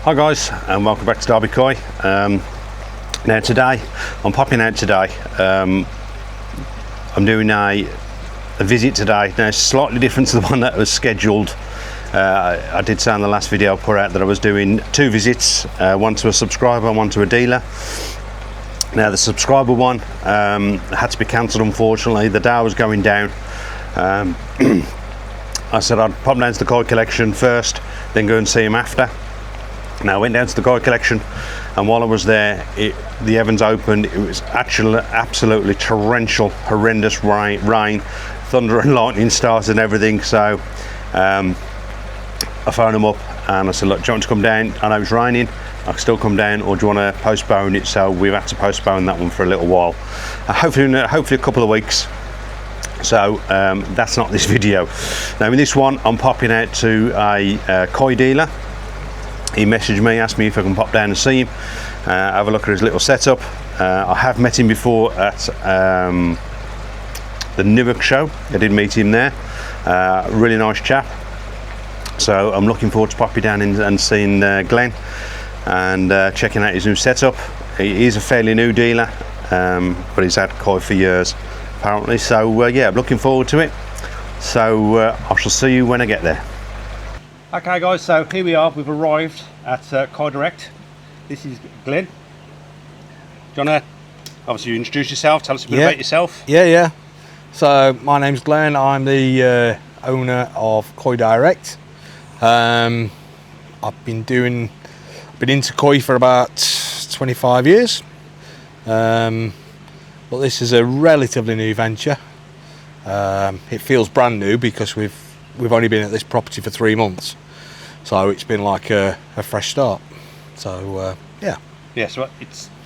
Hi guys, and welcome back to Derby Koi. Now today, I'm popping out today. I'm doing a visit today. Now it's slightly different to the one that was scheduled. I did say in the last video I put out that I was doing two visits, one to a subscriber and one to a dealer. Now the subscriber one had to be cancelled, unfortunately. The day I was going down, I said I'd pop down to the Koi collection first, then go and see him after. Now I went down to the Koi collection, and while I was there, the heavens opened. It was actually absolutely torrential, horrendous rain, thunder and lightning started and everything. So I phoned him up and I said, look, do you want to come down? I know it's raining, I can still come down, or do you want to postpone it? So we've had to postpone that one for a little while, hopefully a couple of weeks. So that's not this video. Now in this one, I'm popping out to a Koi dealer. He messaged me, asked me if I can pop down and see him, have a look at his little setup. I have met him before at the Newark show. I did meet him there. Really nice chap. So I'm looking forward to popping down and seeing Glenn and checking out his new setup. He is a fairly new dealer, but he's had Koi for years apparently. So yeah, I'm looking forward to it. So I shall see you when I get there. Okay guys, so here we are, we've arrived at Koi Direct. This is Glenn. Do you want to obviously introduce yourself, tell us a bit about yourself? Yeah. So my name's Glenn, I'm the owner of Koi Direct. I've been into Koi for about 25 years. But this is a relatively new venture. It feels brand new because we've only been at this property for 3 months. So it's been like a fresh start. So yeah. Yeah, so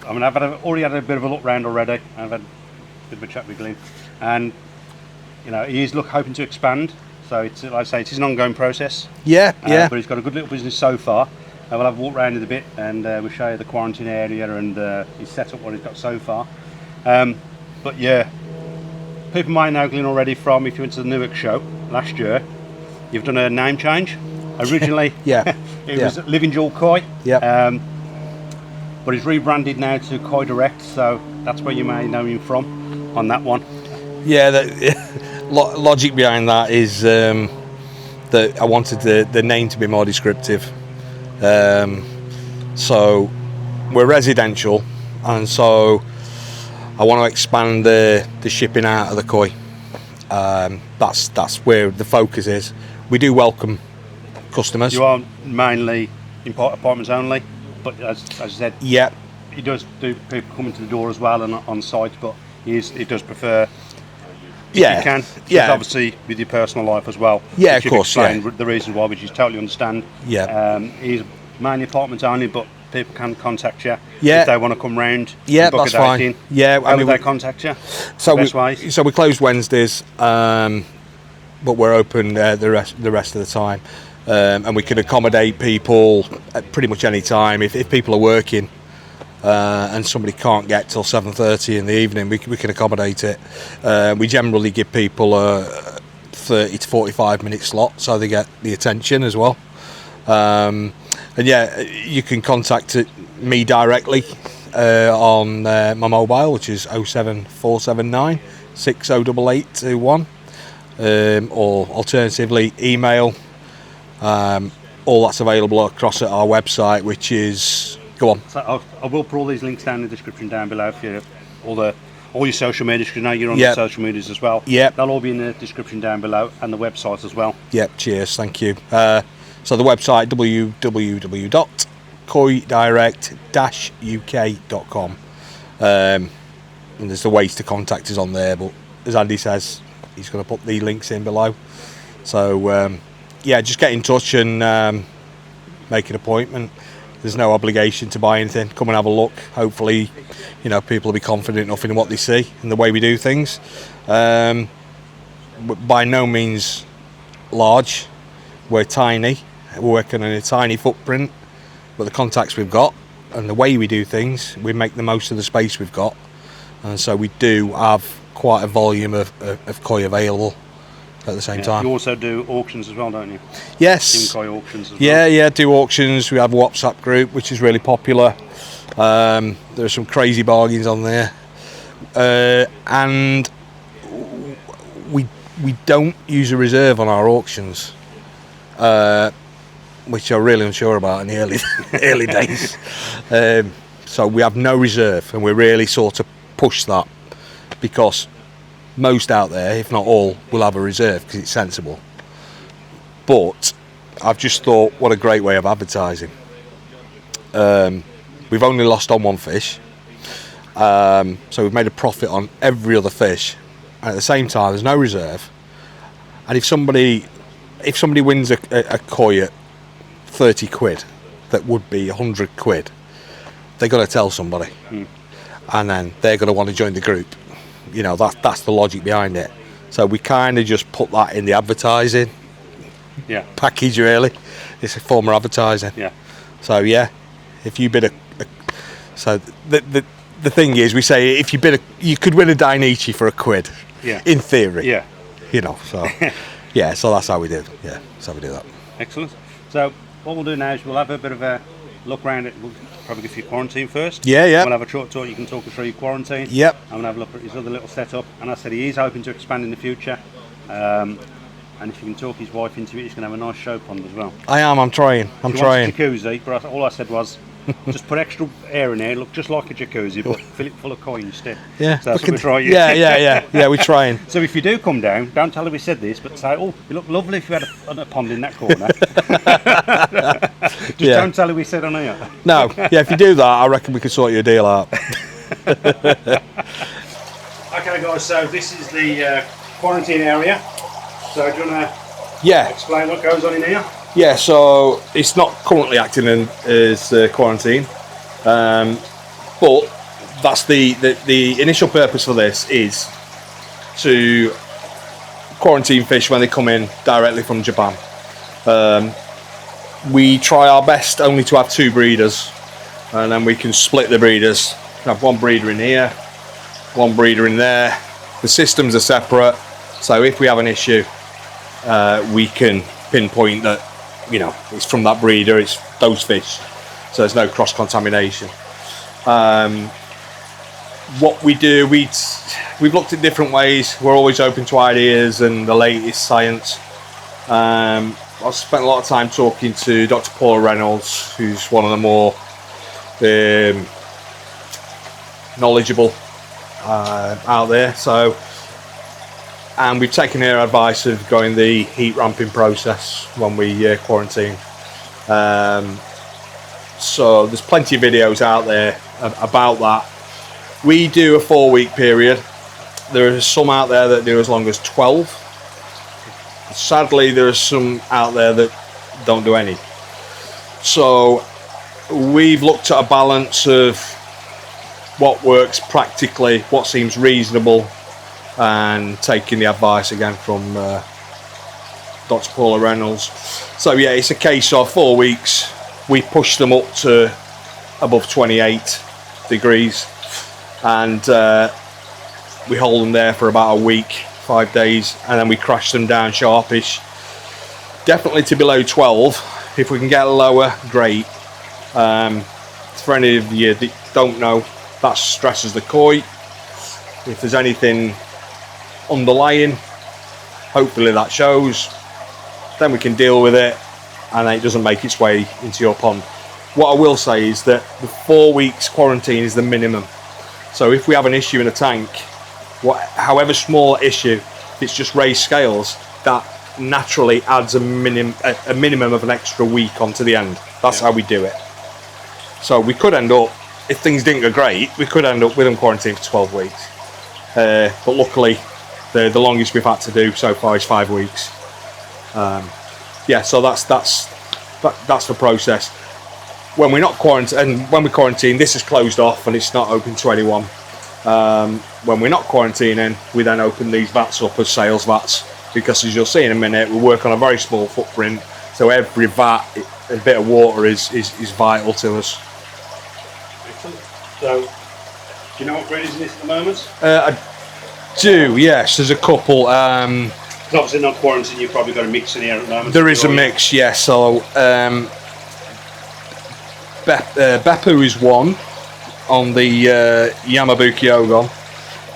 I've already had a bit of a look round already. I've had a bit of a chat with Glenn, and you know, he is hoping to expand. So it's, like I say, it is an ongoing process. Yeah. But he's got a good little business so far. We'll have a walk around in a bit, and we'll show you the quarantine area and his setup, what he's got so far. But yeah, people might know Glenn already from, if you went to the Newark show last year, you've done a name change. Originally, it was Living Jewel Koi. But he's rebranded now to Koi Direct, so that's where you may know him from on that one. Yeah, the logic behind that is that I wanted the name to be more descriptive. So we're residential, and so I want to expand the shipping out of the Koi. That's where the focus is. We do welcome customers. You are mainly apartments only, but as I said, yeah, he does do people coming to the door as well and on site, but he does prefer, if you can, obviously with your personal life as well. Yeah, of course. The reasons why, which you totally understand. Yeah. He's mainly apartments only, but people can contact you if they want to come round. Yeah, that's fine. In. Yeah, how would they contact you? So we close Wednesdays, but we're open the rest of the time, and we can accommodate people at pretty much any time. If people are working and somebody can't get till 7:30 in the evening, we can accommodate it. We generally give people a 30 to 45 minute slot so they get the attention as well. And yeah, you can contact me directly on my mobile, which is 07479 608821, or alternatively email. All that's available across at our website, which is, go on. So I will put all these links down in the description down below for you, all your social media, because you know you're on the social medias as well. Yeah, they'll all be in the description down below, and the website as well. Yep, cheers, thank you. So the website, www.koidirect-uk.com, and there's the ways to contact us on there, but as Andy says, he's going to put the links in below. So yeah, just get in touch and make an appointment. There's no obligation to buy anything. Come and have a look. Hopefully, you know, people will be confident enough in what they see and the way we do things. By no means large. We're tiny. We're working on a tiny footprint, but the contacts we've got and the way we do things, we make the most of the space we've got, and so we do have quite a volume of Koi available. at the same Yeah. time. You also do auctions as well, don't you? Yes. Koi auctions as Yeah, well. yeah, do auctions. We have a WhatsApp group which is really popular. There are some crazy bargains on there, and we don't use a reserve on our auctions, which I'm really unsure about in the early days. So we have no reserve, and we really sort of push that, because most out there, if not all, will have a reserve because it's sensible. But I've just thought, what a great way of advertising. We've only lost on one fish, so we've made a profit on every other fish, and at the same time there's no reserve. And if somebody wins a koi at 30 quid that would be 100 quid, they've got to tell somebody, and then they're going to want to join the group. You know, that's the logic behind it. So we kind of just put that in the advertising package, really. It's a form of advertising. Yeah. So yeah, if you bid so the thing is, we say if you bid you could win a Dainichi for £1. Yeah. In theory. Yeah. You know, so yeah, so that's how we do. Yeah, that's how we do that. Excellent. So what we'll do now is we'll have a bit of a look around it. We'll probably go through your quarantine first. Yeah, yeah. We'll have a short talk. You can talk us through your quarantine. Yep. And we'll have a look at his other little setup. And I said he is hoping to expand in the future. And if you can talk his wife into it, he's going to have a nice show pond as well. I'm trying. He wants a jacuzzi, but all I said was just put extra air in there, look just like a jacuzzi, but fill it full of koi instead. Yeah. So that's what we're trying. Yeah, we're trying. So if you do come down, don't tell her we said this, but say, oh, you look lovely if you had a pond in that corner. Just don't tell her we said on here. No, yeah, if you do that, I reckon we could sort you a deal out. Okay guys, so this is the quarantine area. So do you want to explain what goes on in here? Yeah, so it's not currently acting as quarantine, but that's the initial purpose for this is to quarantine fish when they come in directly from Japan. We try our best only to have 2 breeders, and then we can split the breeders. We have 1 breeder in here, 1 breeder in there. The systems are separate, so if we have an issue, we can pinpoint that, you know, it's from that breeder, it's those fish, so there's no cross-contamination. What we do, we've looked at different ways. We're always open to ideas and the latest science. I've spent a lot of time talking to Dr. Paula Reynolds, who's one of the more knowledgeable out there. So, and we've taken her advice of going the heat ramping process when we quarantine. So there's plenty of videos out there about that. We do a 4-week period. There are some out there that do as long as 12. Sadly, there are some out there that don't do any. So we've looked at a balance of what works practically, what seems reasonable, and taking the advice again from Dr. Paula Reynolds. So yeah, it's a case of 4 weeks. We push them up to above 28 degrees, and we hold them there for about a week, 5 days, and then we crash them down sharpish, definitely to below 12. If we can get lower, great. For any of you that don't know, that stresses the koi. If there's anything underlying, hopefully that shows, then we can deal with it and it doesn't make its way into your pond. What I will say is that the 4 weeks quarantine is the minimum. So if we have an issue in a tank, however small issue, if it's just raised scales, that naturally adds a minimum of an extra week onto the end. That's how we do it. So we could end up, if things didn't go great, we could end up with them quarantined for 12 weeks. But luckily, the longest we've had to do so far is 5 weeks. Yeah, so that's the process. When we're not quarantined, and when we quarantine, this is closed off and it's not open to anyone. When we're not quarantining, we then open these vats up as sales vats, because as you'll see in a minute, we work on a very small footprint, so every vat, a bit of water is vital to us. Excellent. So, do you know what breed is in this at the moment? I do, yes. There's a couple. Because obviously not quarantine, you've probably got a mix in here at the moment. There is a mix, yes. So Beppu is one on the Yamabuki Ogon.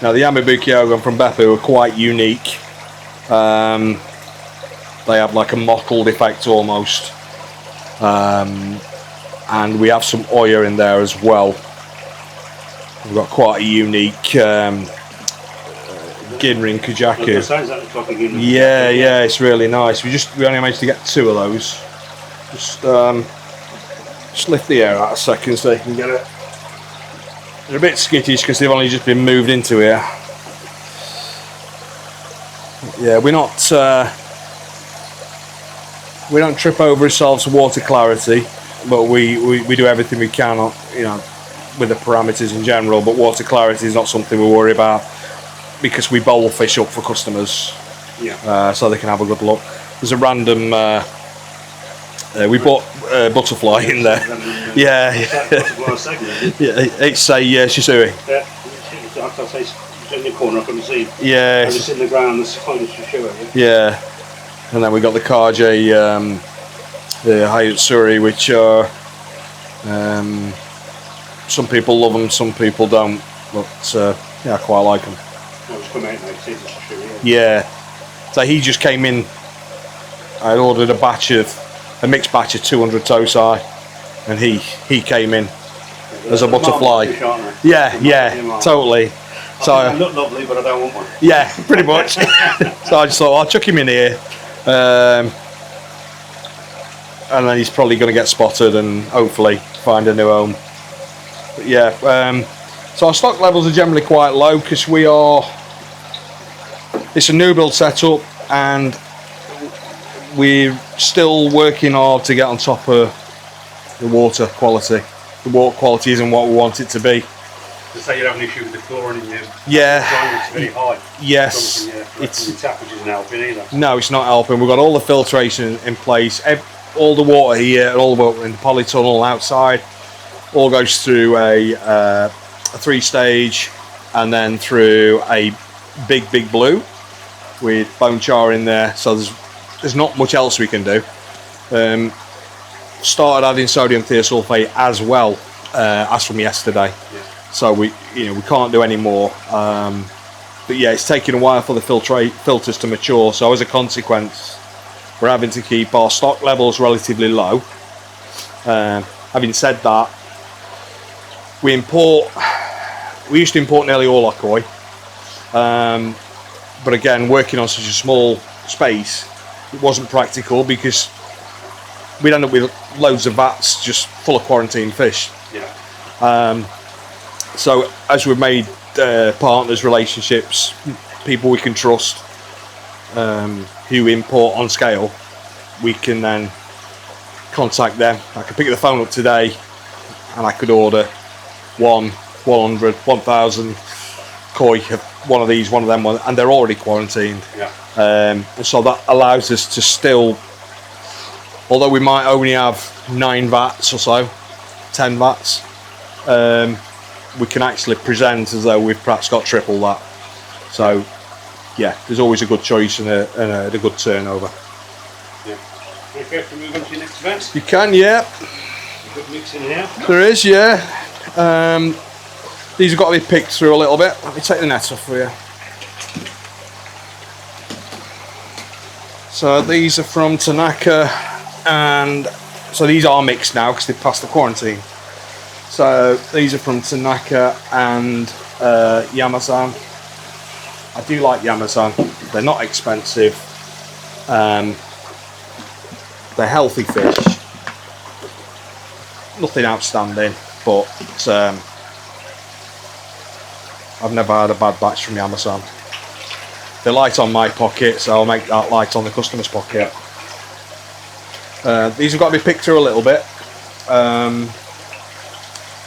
Now the Yamabuki Ogon from Beppu are quite unique. They have like a mottled effect almost. And we have some Oya in there as well. We've got quite a unique Ginrin Kujaku. Yeah, it's really nice. We only managed to get 2 of those. Just lift the air out a second so you can get it. They're a bit skittish because they've only just been moved into here. Yeah, we don't trip over ourselves for water clarity, but we do everything we can, with the parameters in general. But water clarity is not something we worry about because we bowl fish up for customers, so they can have a good look. There's a random. We bought a butterfly in there. Yeah. It's a Shisui. It's in the corner, I couldn't see. Yeah. And it's in the ground, the finest Shisui. Yeah. And then we got the Kaje, the Hayatsuri, which are some people love them, some people don't. But I quite like them. Yeah. So he just came in. I ordered a mixed batch of 200 Tosai, and he came in as a butterfly. Yeah, totally. So I look lovely, but I don't want one. Yeah, pretty much. So I just thought I'll chuck him in here, and then he's probably going to get spotted and hopefully find a new home. But yeah, so our stock levels are generally quite low because it's a new build setup and we're still working hard to get on top of the water quality. The water quality isn't what we want it to be. To say you have an issue with the chlorine in your it's very high. Yes, It's the tap, which isn't helping either. No, it's not helping. We've got all the filtration in place. All the water here and all the water in the polytunnel outside all goes through a 3-stage and then through a big blue with bone char in there. So there's not much else we can do. Started adding sodium thiosulfate as well as from yesterday. Yeah. So we can't do any more. But yeah, it's taking a while for the filters to mature. So as a consequence, we're having to keep our stock levels relatively low. Having said that, we used to import nearly all our koi. But again, working on such a small space, it wasn't practical because we'd end up with loads of vats just full of quarantined fish. Yeah. So as we've made partners, relationships, people we can trust, who import on scale, we can then contact them. I could pick the phone up today and I could order 100, 1,000 koi, one of these, one of them, and they're already quarantined. Yeah. And so that allows us to still, although we might only have 9 vats or so, 10 vats, we can actually present as though we've perhaps got triple that. So yeah, there's always a good choice and a good turnover. Yeah. Okay, to move on to your next event. You can, yeah. A good mix in here. There is, yeah. These have got to be picked through a little bit. Let me take the net off for you. So these are from Tanaka, and so these are mixed now because they've passed the quarantine. So these are from Tanaka and Yamasan. I do like Yamasan. They're not expensive. They're healthy fish. Nothing outstanding, but I've never had a bad batch from Yamasan. They're light on my pocket, so I'll make that light on the customer's pocket. These have got to be picked through a little bit.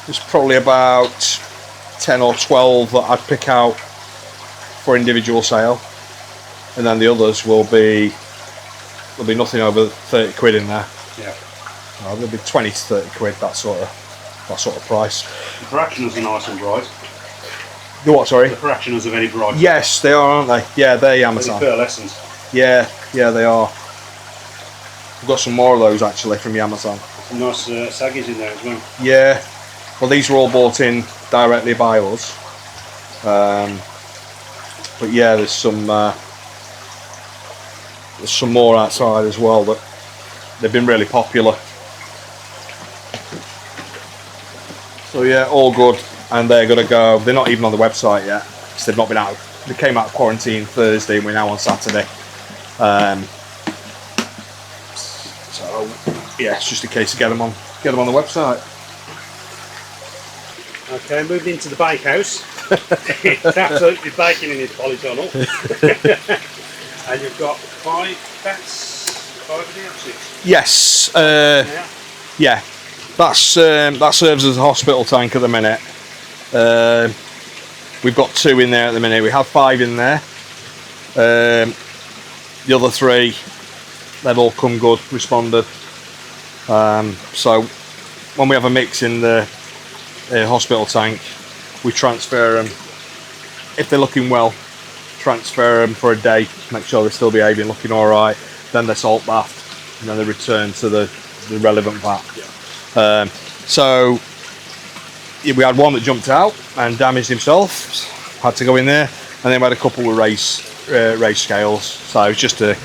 There's probably about 10 or 12 that I'd pick out for individual sale, and then the others there'll be nothing over 30 quid in there. Yeah. There'll be 20 to 30 quid, that sort of price. The fractionals are nice and bright. The what, sorry? The fractionals are very bright. Yes, they are, aren't they? Yeah, they're Yamasan. Pearlescent. Yeah, they are. We've got some more of those actually from the Amazon. Some nice saggies in there as well. Yeah. Well, these were all bought in directly by us. But yeah, there's some more outside as well, but they've been really popular. So yeah, all good, and they're gonna go. They're not even on the website yet because they've not been out. They came out of quarantine Thursday, and we're now on Saturday. So yeah, it's just a case of get them on the website. Okay, moved into the bakehouse. It's absolutely baking in this polytunnel. And you've got 5 cats, 5 of the 6. Yes. Yeah. That serves as a hospital tank at the minute. We've got 2 in there at the minute. We have 5 in there. The other 3, they've all come good, responded. So when we have a mix in the hospital tank, we transfer them. If they're looking well, transfer them for a day, make sure they're still behaving, looking all right. Then they're salt bathed, and then they return to the relevant vat. Yeah. So yeah, we had one that jumped out and damaged himself, had to go in there, and then we had a couple with race scales. So it's just to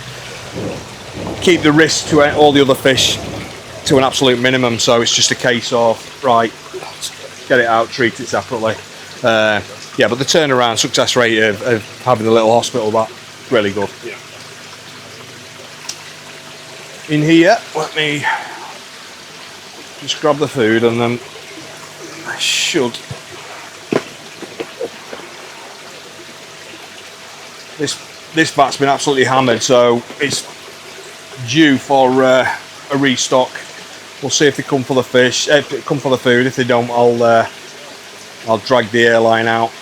keep the risk to all the other fish to an absolute minimum. So it's just a case of, right, get it out, treat it separately. Yeah, but the turnaround success rate of having the little hospital, that really good. Yeah. In here, let me just grab the food, and then I should. This vat's been absolutely hammered, so it's due for a restock. We'll see if they come for the fish, come for the food. If they don't, I'll drag the airline out.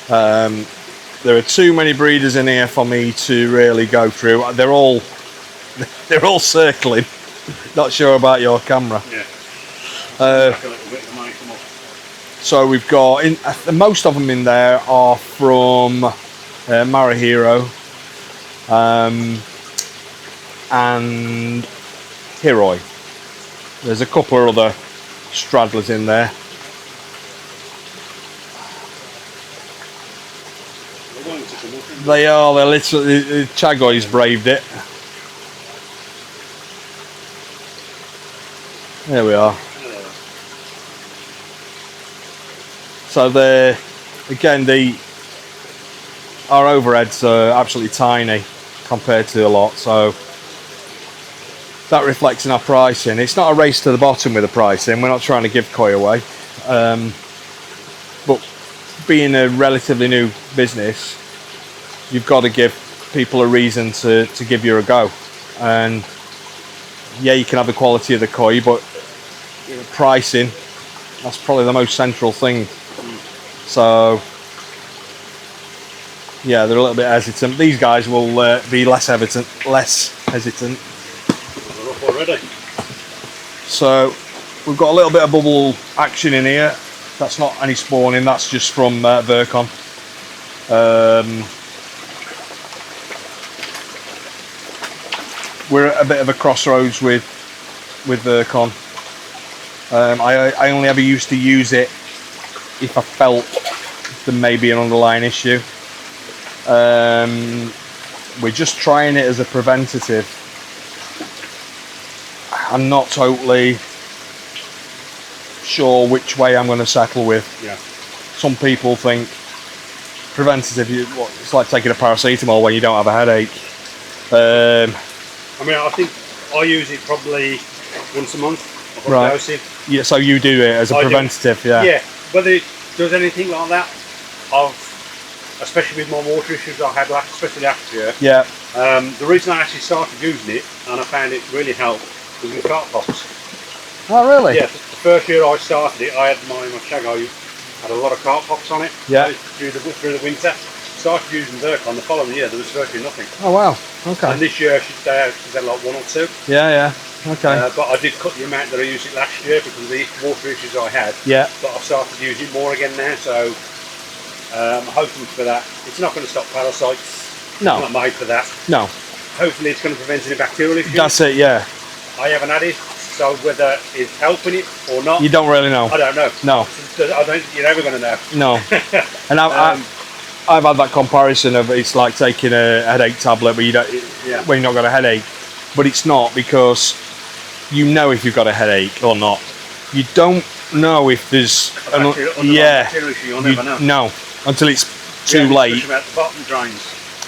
There are too many breeders in here for me to really go through. They're all circling. Not sure about your camera. Yeah. So we've got most of them in there are from Marahiro and Hiroi. There's a couple of other straddlers in there. They're literally, the Chagoy's braved it. There we are. So our overheads are absolutely tiny compared to a lot, so that reflects in our pricing. It's not a race to the bottom with the pricing. We're not trying to give koi away, but being a relatively new business, you've got to give people a reason to give you a go. And yeah, you can have the quality of the koi, but pricing, that's probably the most central thing. So yeah, they're a little bit hesitant. These guys will be less hesitant. They're up already. So we've got a little bit of bubble action in here. That's not any spawning, that's just from Virkon. We're at a bit of a crossroads with Virkon. I only ever used to use it if I felt there may be an underlying issue. We're just trying it as a preventative. I'm not totally sure which way I'm going to settle with. Yeah. Some people think preventative, it's like taking a paracetamol when you don't have a headache. I mean, I think I use it probably once a month. Right. Dosing. Yeah, so you do it as a preventative, yeah. Yeah, whether it does anything like that, especially with my water issues I had especially last year. Yeah. The reason I actually started using it, and I found it really helped, was with carp pops. Oh, really? Yeah, the first year I started it, I had my Chago had a lot of carp pops on it. Yeah. Through the winter. Started using Virkon. The following year there was virtually nothing. Oh wow. Okay. And this year she's had like 1 or 2. Yeah. Okay. But I did cut the amount that I used it last year because of the water issues I had. Yeah. But I've started using it more again now, so I'm hoping for that. It's not going to stop parasites. No. It's not made for that. No. Hopefully it's going to prevent any bacterial issues. That's it, yeah. I haven't had it, so whether it's helping it or not, You don't really know. I don't know. No. I don't think you're ever going to know. No. And I've had that comparison of it's like taking a headache tablet, but you don't when you've not got a headache. But it's not, because you know if you've got a headache or not. You don't know if there's bacterial issue. You'll never know. No, until it's too late. About the bottom drains.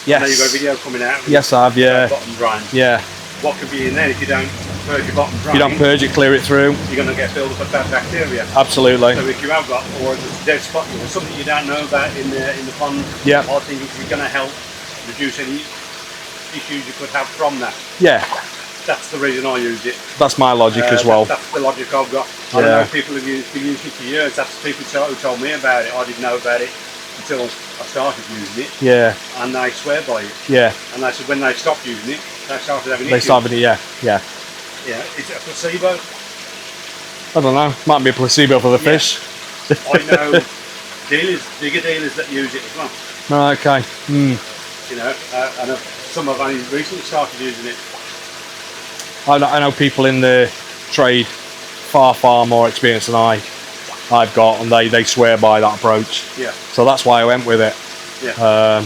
Yes. I know you've got a video coming out. Yes, I have. Yeah. Bottom drains. Yeah. What could be in there if you don't purge your bottom drain? If you don't purge it, clear it through. You're going to get filled up with bad bacteria. Absolutely. So if you have got, or there's a dead spot, or something you don't know about in the pond, Yeah. I think it's going to help reduce any issues you could have from that. Yeah. That's the reason I use it. That's my logic as well. That's the logic I've got. I know people have been using it for years. That's the people who told me about it. I didn't know about it until I started using it. Yeah. And they swear by it. Yeah. And they said when they stopped using it, they started having issues. They started, yeah. Yeah. Is it a placebo? I don't know. Might be a placebo for the fish. I know bigger dealers that use it as well. Right, okay. You know, and some have only recently started using it. I know people in the trade far more experienced than I've got, and they swear by that approach. Yeah. So that's why I went with it. Yeah.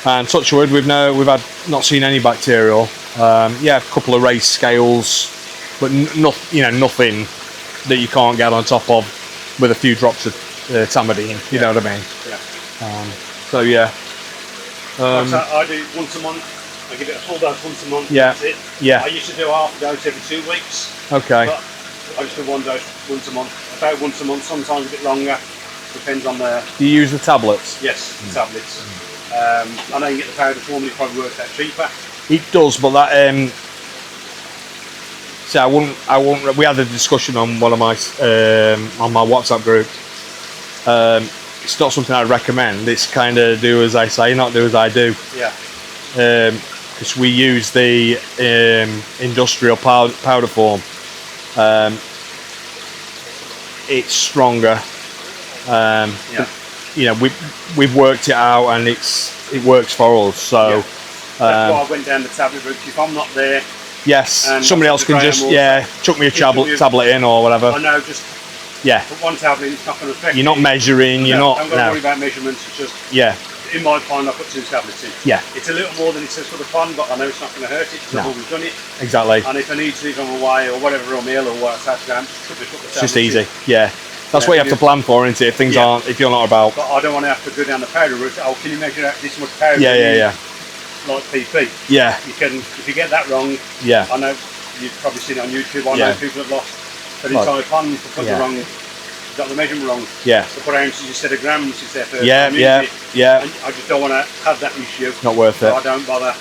And touch wood, we've not seen any bacterial. A couple of raised scales, but nothing that you can't get on top of with a few drops of tamidine. You know what I mean? Yeah. So yeah. I do it once a month. I give it a full dose once a month. Yeah. That's it. Yeah. I used to do half a dose every 2 weeks. Okay. But I just do one dose once a month. About once a month, sometimes a bit longer. Depends on the. Do you use the tablets? Yes, the tablets. I know you get the powder form, it probably works out cheaper. It does, but that see, I wouldn't. We had a discussion on one of my on my WhatsApp group. It's not something I'd recommend. It's kind of do as I say, not do as I do. Yeah. Because we use the industrial powder form. It's stronger. You know, we've worked it out, and it works for us. So that's why I went down the tablet route. If I'm not there, yes, somebody else can just chuck me a tablet in or whatever. I know, just put one tablet in, it's not going to affect. You're not measuring. You're not. I'm going to worry about measurements. It's just in my pond, I put 2 tablets in. Yeah. It's a little more than it says for the pond, but I know it's not going to hurt it because I've always done it. Exactly. And if I need to leave them away or whatever, I'm ill or what, I have to go and put the tablets it's just easy. in. Yeah. That's what you have to plan for, isn't it? If things aren't, if you're not about. But I don't want to have to go down the powder route. Oh, can you measure out this much powder? Yeah. Like PP. Yeah. You can, if you get that wrong. Yeah. I know you've probably seen it on YouTube. I know people have lost an entire pond because they're wrong. Got the measurement wrong. Yeah. They put ounces instead of grams instead of yeah. And I just don't want to have that issue. Not worth it. So I don't bother.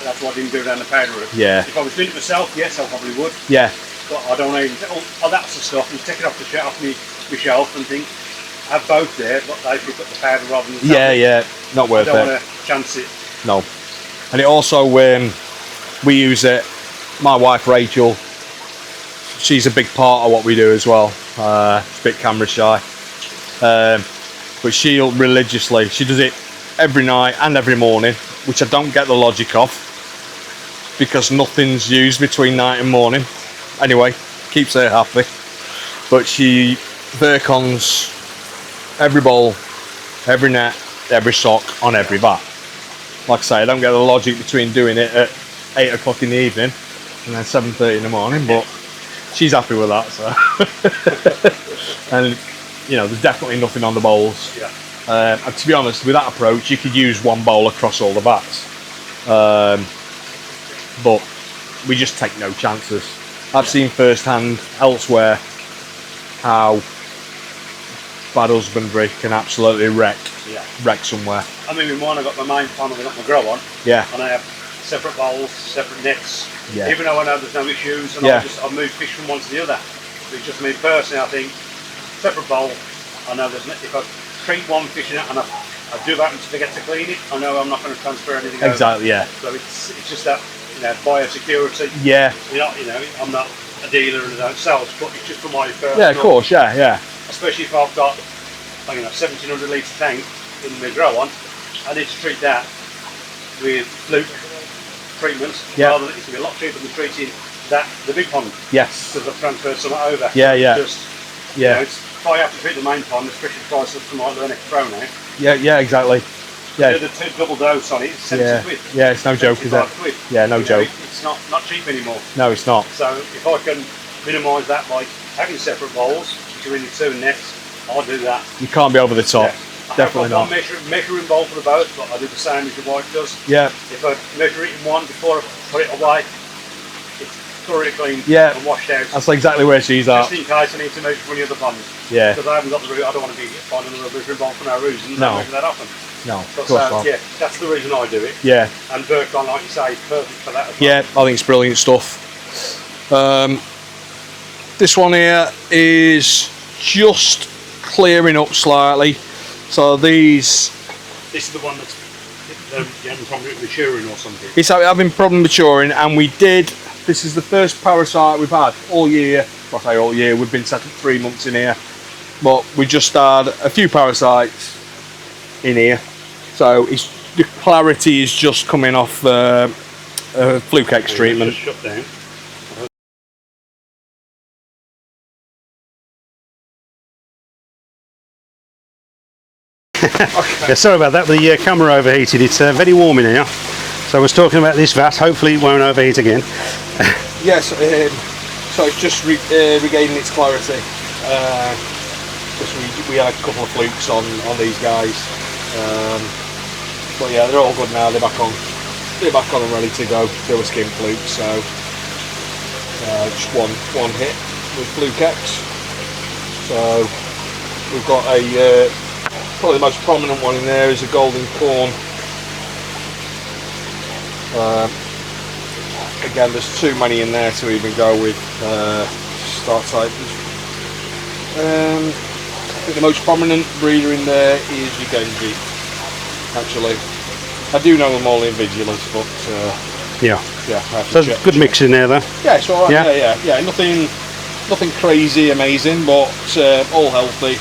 That's why I didn't go down the powder route. Yeah. If I was doing it myself, yes, I probably would. Yeah. But I don't even think, oh, that's the stuff, and take it off the shelf, my shelf, and think, I have both there, but they pick up the powder rather than the tablet. Yeah, not worth it. I don't want to chance it. No. And it also, we use it, my wife Rachel, she's a big part of what we do as well. She's a bit camera shy. But she'll religiously, she does it every night and every morning, which I don't get the logic of, because nothing's used between night and morning. Anyway, keeps her happy. But she Virkons every bowl, every net, every sock on every vat. Like I say, I don't get the logic between doing it at 8 o'clock in the evening and then 7:30 in the morning, but she's happy with that. So, and you know, there's definitely nothing on the bowls. Yeah. And to be honest, with that approach, you could use one bowl across all the vats. But we just take no chances. I've seen firsthand elsewhere how bad husbandry can absolutely wreck somewhere. I mean, with mine, I've got my main pond and I've got my grow on. Yeah. And I have separate bowls, separate nets. Yeah. Even though I know there's no issues, and I'll move fish from one to the other. But it's just me personally, I think, separate bowl, I know there's if I treat one fish in it and I do happen to forget to clean it, I know I'm not going to transfer anything over. Exactly, yeah. So it's just that, biosecurity. Yeah. I'm not a dealer and I don't sell, but it's just for my personal. Yeah, of course, yeah. Especially if I've got, 1700 litre tank, in the grow on, I need to treat that with fluke treatments. Yeah. Rather than, it's going to be a lot cheaper than treating the big pond. Yes. Because I've transferred some over. Yeah, yeah. Just, yeah. If I have to treat the main pond, especially if I some like learn extra pro now. Yeah, yeah, exactly. Yeah. The two double dose on it, it's 70 quid. Yeah, it's no joke, is it? Quid. Yeah, no joke. It's not cheap anymore. No, it's not. So if I can minimise that by having separate bowls, which are in the two nets, I'll do that. You can't be over the top. Yeah. Definitely not. I've got one measuring bowl for the both, but I do the same as your wife does. Yeah. If I measure it in one before I put it away, it's thoroughly clean and washed out. That's exactly where she's at. Just in case I need to measure for any other ponds. Yeah. Because I haven't got the route, I don't want to be finding another measuring bowl for no reason. No. I don't measure that often. No, But of course not. yeah, that's the reason I do it. Yeah. And Burkon, like you say, is perfect for that as well. Yeah, I think it's brilliant stuff. This one here is just clearing up slightly. So This is the one that's you having problem with maturing or something. it's having problem maturing, and this is the first parasite we've had all year. Well, I say all year, we've been set at 3 months in here, but we just had a few parasites in here. So the clarity is just coming off Fluke X treatment. Just shut down. Okay. Yeah, sorry about that, the camera overheated. It's very warm in here. So I was talking about this vat, hopefully it won't overheat again. Yes, so it's just regaining its clarity. We had a couple of flukes on these guys. But yeah, they're all good now, they're back on and ready to go. They were skin flukes, so just one hit with Fluke X. So we've got probably the most prominent one in there is a golden corn. Again, there's too many in there to even go with start type. I think the most prominent breeder in there is your Genji, actually. I do know them all individually, but yeah. So there's a good mix in there though. Yeah, it's alright. Yeah. Nothing crazy, amazing, but all healthy.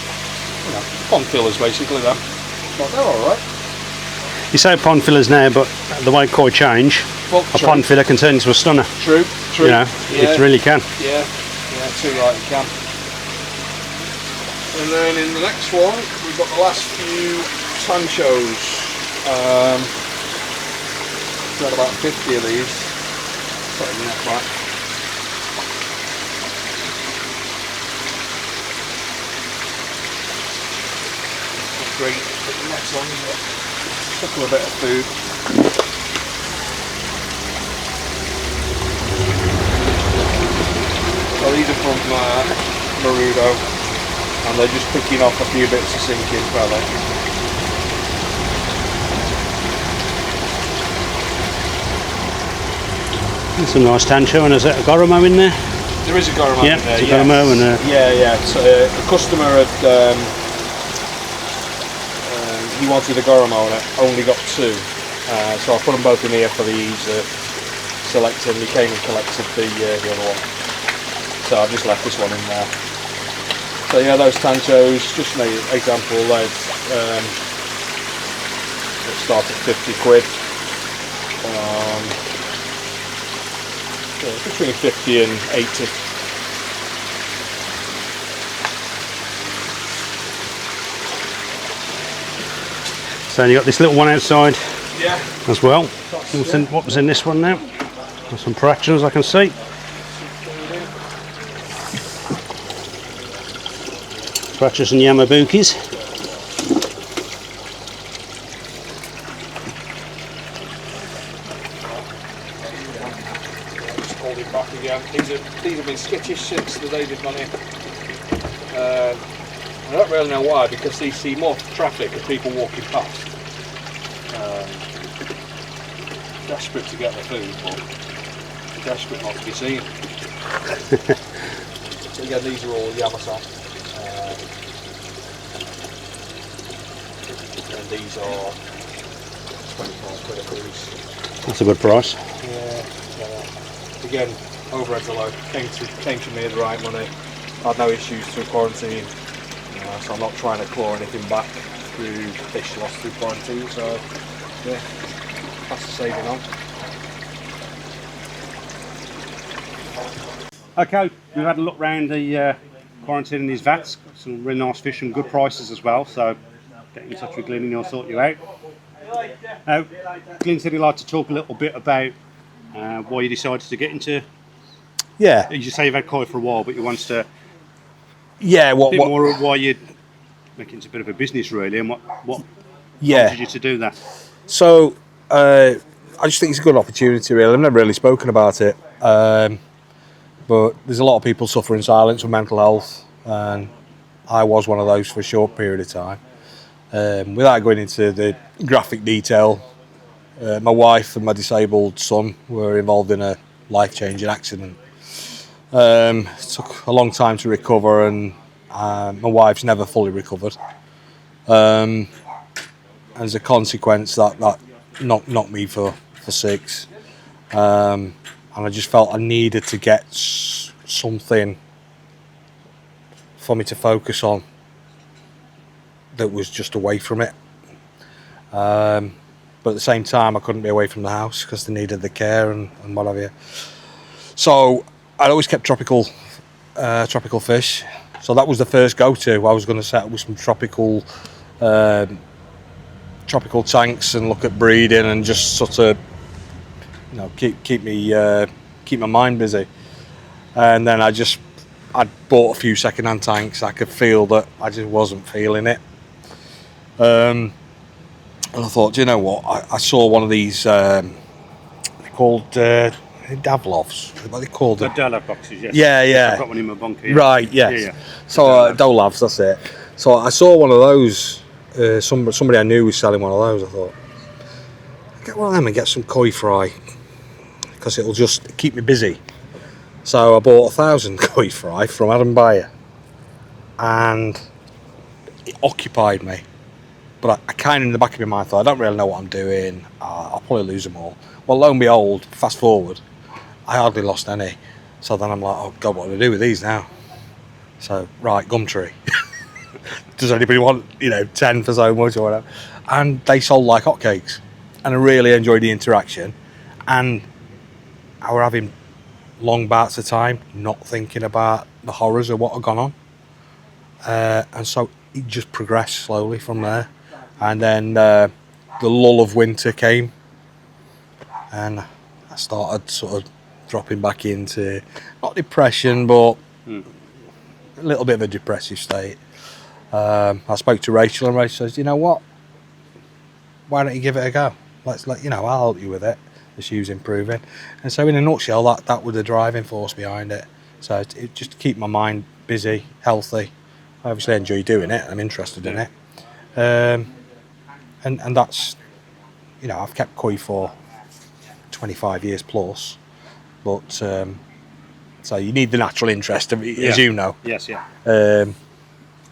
Pond fillers basically then. But they're alright. You say pond fillers now, but the way koi change, a pond filler can turn into a stunner. True. It really can. Yeah, too right, it can. And then in the next one, we've got the last few tanchos. Got about 50 of these. Put in that back. Not great to put the nets on, but took them a bit of food. So these are from Marudo, and they're just picking off a few bits of sinking pellet. There's some nice tancho, and there's a Goromo in there. There is a Goromo in there. It's a Goromo and yeah. So a customer had he wanted a Goromo and I only got two, so I put them both in here for the ease of selecting. He came and collected the other one, so I just left this one in there. So yeah, those tanchos, just an example, they start at 50 quid. Between 50 and 80. So you got this little one outside as well. Yeah. What was in this one now? Got some fractions I can see. Fractions and Yamabukis. Back again. These have been skittish since the day they've gone in. I don't really know why, because they see more traffic of people walking past. Desperate to get the food, but desperate not to be seen. So again, these are all Yamasa. And these are 25 quid a piece. That's a good price. Yeah. Again, overheads are low. Came to me at the right money. I had no issues through quarantine, so I'm not trying to claw anything back. through fish loss through quarantine. So yeah, that's the saving on. Okay, we've had a look round the quarantine in these vats. Some really nice fish and good prices as well. So get in touch with Glyn and he'll sort you out. Now, Glyn said he'd like to talk a little bit about why you decided to get into. Yeah, You say you've had koi for a while, but you want to yeah. a bit more of why you make it into a bit of a business really, and what prompted you to do that. So I just think it's a good opportunity. Really, I've never really spoken about it, but there's a lot of people suffering in silence with mental health, and I was one of those for a short period of time. Without going into the graphic detail, my wife and my disabled son were involved in a life-changing accident. It took a long time to recover, and my wife's never fully recovered. As a consequence, that knocked me for 6. And I just felt I needed to get something for me to focus on that was just away from it. But at the same time, I couldn't be away from the house because they needed the care and what have you. So I'd always kept tropical fish. So that was the first go-to. I was going to set up with some tropical tanks and look at breeding and just sort of, keep my mind busy. And then I'd bought a few second-hand tanks. I could feel that I just wasn't feeling it. And I thought, you know what? I saw one of these. They're called Davlovs. What are they called? The Dalab boxes, yes. Yeah. Yes, I've got one in my bunker. Yeah. Right. Yes. Yeah. So Dolavs, that's it. So I saw one of those. Somebody I knew was selling one of those. I thought, I'll get one of them and get some koi fry because it'll just keep me busy. So I bought 1,000 koi fry from Adam Bayer, and it occupied me. But I kind of in the back of my mind thought, I don't really know what I'm doing. I'll probably lose them all. Well, lo and behold, fast forward, I hardly lost any. So then I'm like, oh God, what do I do with these now? So, right, Gumtree. Does anybody want, 10 for so much or whatever? And they sold like hotcakes. And I really enjoyed the interaction. And I were having long bouts of time, not thinking about the horrors of what had gone on. And so it just progressed slowly from there. And then the lull of winter came. And I started sort of dropping back into, not depression, but a little bit of a depressive state. I spoke to Rachel, and Rachel says, you know what? Why don't you give it a go? I'll help you with it. She was improving. And so in a nutshell, that was the driving force behind it. So it just to keep my mind busy, healthy. I obviously enjoy doing it. I'm interested in it. And that's, I've kept koi for 25 years plus. But, so you need the natural interest, as you know. Yes, yeah.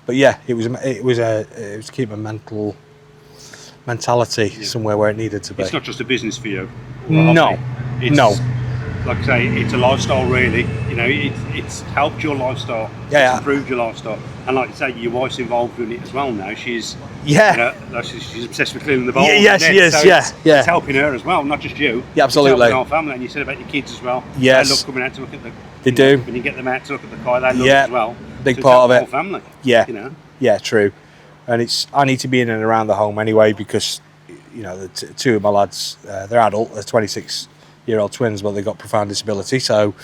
But yeah, it was to keep my mentality somewhere where it needed to be. It's not just a business for you. No. Like I say, it's a lifestyle really. It's helped your lifestyle. Yeah. It's improved your lifestyle. And like you say, your wife's involved in it as well now. She's she's obsessed with cleaning the bowl. Yeah, she is. So it's helping her as well, not just you. Yeah, absolutely. It's helping our family. And you said about your kids as well. Yes. They love coming out to look at the. They do. When you get them out to look at the koi, they love it as well. Big so part of it. The whole family. Yeah. Yeah, true. And I need to be in and around the home anyway because, the two of my lads, they're adult, they're 26-year-old twins, but they've got profound disability, so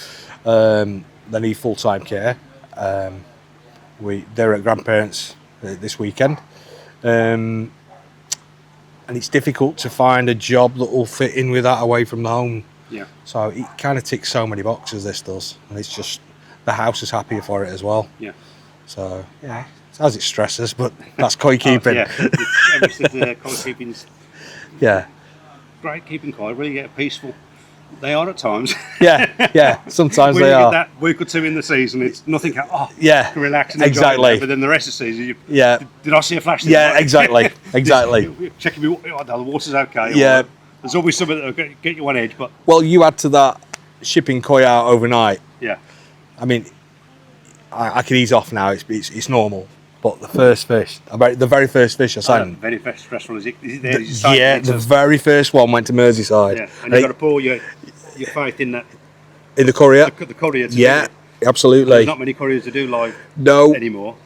they need full-time care. They're at grandparents this weekend, and it's difficult to find a job that will fit in with that away from the home. Yeah. So it kind of ticks so many boxes, this does, and it's just the house is happier for it as well. Yeah. So yeah, it has its stresses, but that's koi keeping. Koi keeping's yeah. Great keeping koi. Really get peaceful. They are at times. Yeah. Sometimes when they you are. Get that week or two in the season, it's nothing. Yeah. To relax and exactly. enjoy it. But then the rest of the season, did I see a flash? Yeah, exactly. Checking the water's okay. Yeah. There's always something that'll get you on edge. But you add to that shipping koi out overnight. Yeah. I mean, I can ease off now. It's normal. But the first fish, the very first fish I sang. Very stressful, is it? Is it there? Yeah, the very first one went to Merseyside. Yeah, and you've got to pour your faith in that. In the courier. The courier to do Yeah, it. absolutely. There's not many couriers to do live anymore.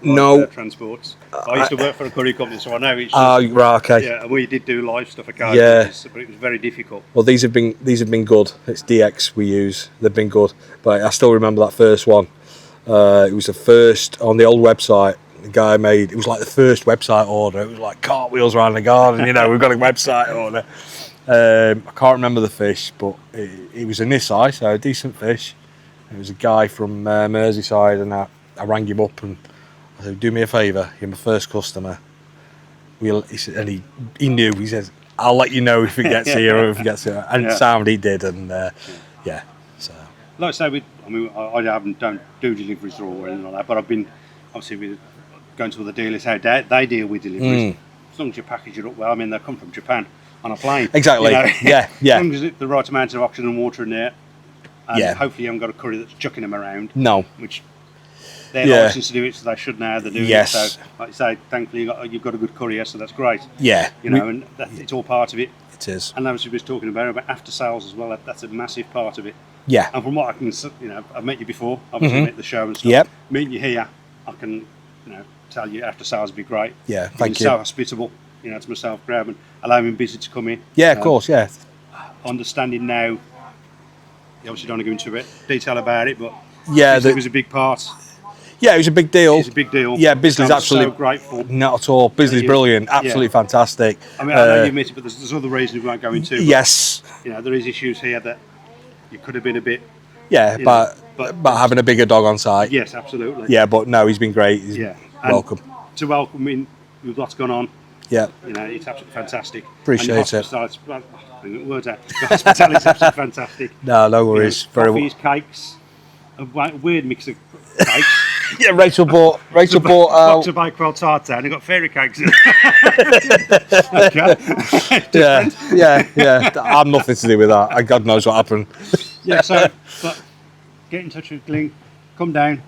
Transports. I used to work for a courier company, so I know it's. Right, okay. Yeah, and we did do live stuff occasionally, but it was very difficult. Well, these have been good. It's DX we use. They've been good, but I still remember that first one. It was the first on the old website. The guy made it was like the first website order. It was like cartwheels around the garden. You know, we've got a website order. I can't remember the fish, but it was a Nisai, so a decent fish. It was a guy from Merseyside, and I rang him up and I said, "Do me a favour, you're my first customer." He said, and he knew. He says, "I'll let you know if it gets here or if it gets here." And sound he did, and so. Like I say, I don't do deliveries or anything like that, but I've been obviously going to other dealers how they deal with deliveries. As long as you package it up well, I mean, they come from Japan on a plane. Exactly. You know? Yeah. As long as there's the right amount of oxygen and water in there, and hopefully you haven't got a courier that's chucking them around. No. Which they're licensed to do it, so they should now. They're doing it. So, like you say, thankfully you've got a good courier, so that's great. Yeah. You know, and it's all part of it. It is. And obviously we was talking about after sales as well. That's a massive part of it. Yeah. And from what I can, I've met you before. Obviously met at the show and stuff. Yep. Meeting you here, I can, tell you after sales would be great. Yeah. Thank you. So hospitable. To myself, Graham, and allowing him busy to come in. Yeah, of course, yeah. Understanding now, you obviously don't want to go into a bit detail about it, but it was a big part. Yeah, it was a big deal. It's a big deal. Yeah, Bisley's absolutely so grateful. Not at all. Bisley's brilliant, absolutely fantastic. I mean, I know you admit it, but there's other reasons we won't go into. Yes. There is issues here that you could have been a bit. Yeah, but having a bigger dog on site. Yes, absolutely. Yeah, but no, he's been great. He's welcome. To welcome in with what's gone on. Yeah. It's absolutely fantastic. Appreciate it. Words out. The hospitality's absolutely fantastic. No worries. Coffees, cakes, a weird mix of cakes. Yeah, Rachel bought box of Bakewell tartar and they got fairy cakes in it. Yeah. I'm nothing to do with that. God knows what happened. Yeah, so but get in touch with Glenn, come down.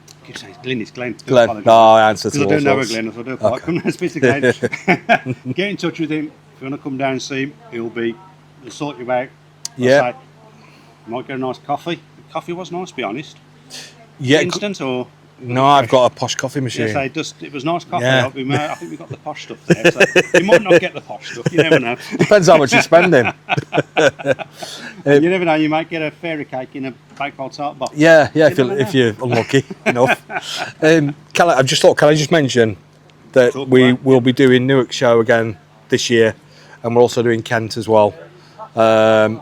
I keep saying it's Glenn. Glenn. No, I answer to all sorts. Because I don't know Glenn, so I do apologize. Come down and speak to Glenn. Get in touch with him. If you want to come down and see him, he'll sort you out. Yeah. You might get a nice coffee. The coffee was nice, to be honest. Yeah. Instant or? No, I've got a posh coffee machine. Yes, it was nice coffee. Yeah. I think we got the posh stuff there. So you might not get the posh stuff. You never know. Depends how much you're spending. You never know. You might get a fairy cake in a Bakewell tart box. Yeah. If you're unlucky enough. Can I just mention that we will be doing Newark show again this year, and we're also doing Kent as well. The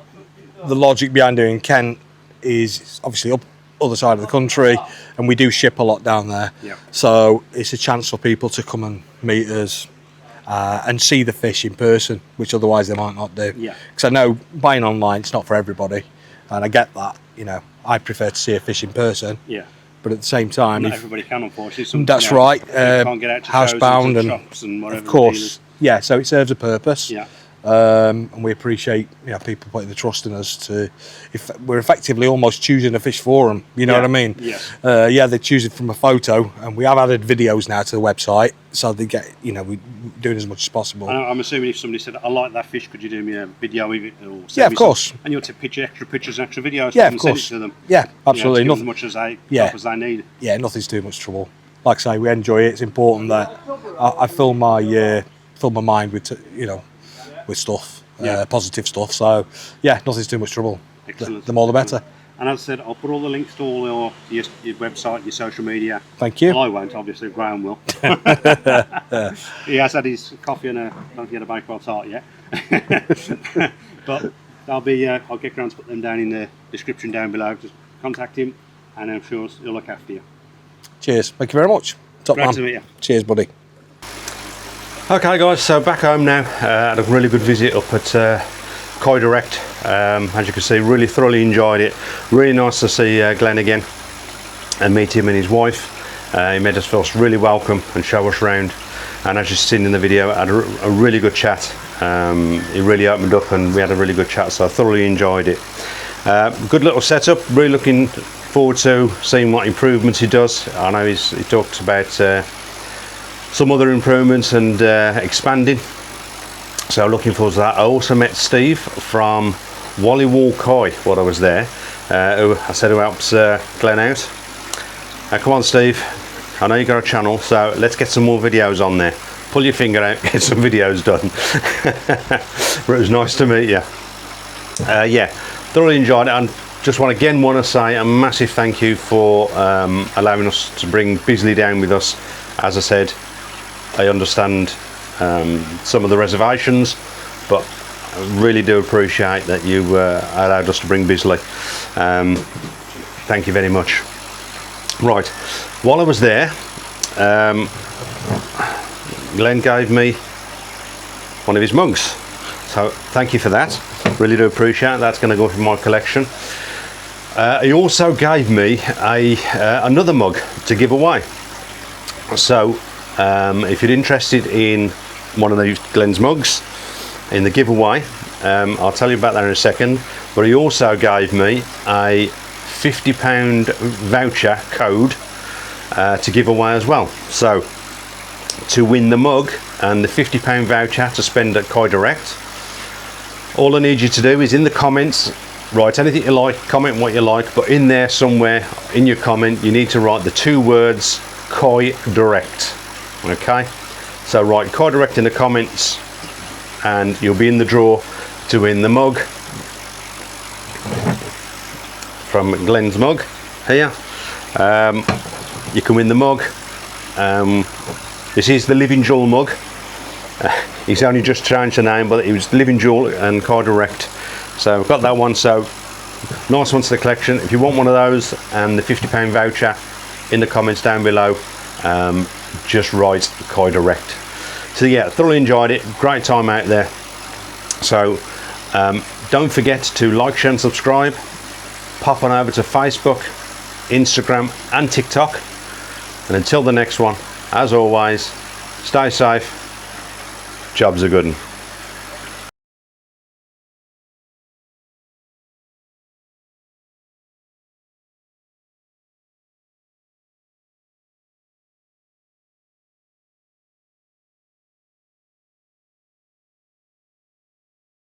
logic behind doing Kent is obviously up other side of the country, and we do ship a lot down there. Yeah. So it's a chance for people to come and meet us and see the fish in person, which otherwise they might not do. Yeah. Because I know buying online, it's not for everybody, and I get that. I prefer to see a fish in person. Yeah. But at the same time, not everybody can, unfortunately. That's right. Can't get out to housebound and shops and whatever. Of course. Yeah. So it serves a purpose. Yeah. And we appreciate people putting the trust in us if we're effectively almost choosing a fish for them. You know what I mean? Yeah. They choose it from a photo, and we have added videos now to the website, so they get we're doing as much as possible. I'm assuming if somebody said, "I like that fish, could you do me a video of it?" Or yeah, of course. And you'll take extra pictures and extra videos. Yeah, of course. Send it to them. Yeah, absolutely. Not as much as they need. Yeah, nothing's too much trouble. Like I say, we enjoy it. It's important that I fill my mind with with stuff, positive stuff. So, nothing's too much trouble. Excellent. The more the better. And as I said, I'll put all the links to all your website, your social media. Thank you. Well, I won't, obviously. Graham will. He has had his coffee and don't get a Bakewell tart yet. But I'll get Graham to put them down in the description down below. Just contact him, and I'm sure he'll look after you. Cheers. Thank you very much. Top man. Great to meet you. Cheers, buddy. Okay guys, so back home now. Had a really good visit up at Koi Direct. As you can see, really thoroughly enjoyed it. Really nice to see Glenn again and meet him and his wife. He made us feel really welcome and show us around. And as you've seen in the video, I had a really good chat. He really opened up and we had a really good chat, so I thoroughly enjoyed it. Good little setup. Really looking forward to seeing what improvements he does. I know he talks about some other improvements and expanding. So looking forward to that. I also met Steve from Wallywall Koi while I was there, who I said who helps Glenn out. Come on Steve, I know you got a channel, so let's get some more videos on there. Pull your finger out, get some videos done. But it was nice to meet you. Yeah, thoroughly enjoyed it, and just want to say a massive thank you for allowing us to bring Bisley down with us. As I said, I understand some of the reservations, but I really do appreciate that you allowed us to bring Bisley. Thank you very much. Right, while I was there, Glenn gave me one of his mugs, so thank you for that. Really do appreciate it. That's going to go in my collection. He also gave me another mug to give away. So if you're interested in one of these Glenn's mugs in the giveaway, I'll tell you about that in a second. But he also gave me a £50 voucher code to give away as well. So to win the mug and the £50 voucher to spend at Koi Direct, all I need you to do is in the comments write anything you like, comment what you like, but in there somewhere in your comment you need to write the 2 words Koi Direct. Okay, so write Koi Direct in the comments and you'll be in the draw to win the mug from Glenn's mug here. You can win the mug. This is the Living Jewel mug. He's only just changed the name, but it was Living Jewel and Koi Direct. So I've got that one, so nice one to the collection. If you want one of those and the £50 voucher, in the comments down below, just write Koi Direct. So yeah, thoroughly enjoyed it, great time out there. So don't forget to like, share and subscribe. Pop on over to Facebook, Instagram and TikTok. And until the next one, as always, stay safe, jobs are good 'un.